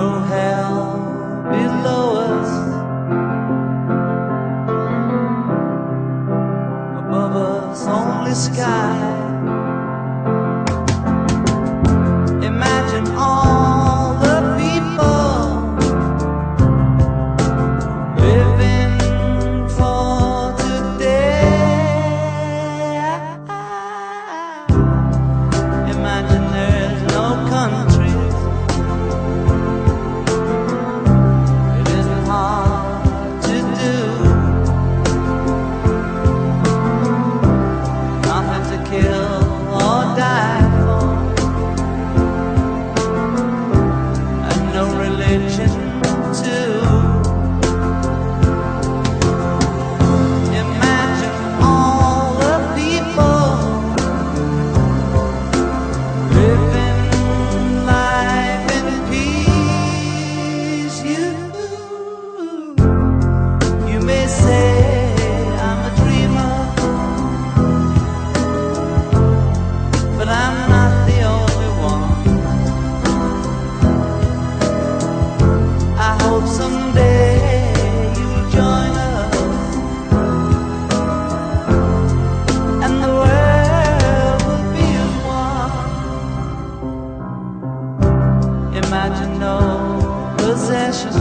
no hell below us, above us only sky. Imagine all the people living for today. Imagine there's no countries. It isn't hard to do. Nothing to kill or die for, and no religion too. Imagine all the people living life in peace. You may say I'm a dreamer, but I'm not the only one. I hope someday you'll join us, and the world will be as one. Imagine no possessions,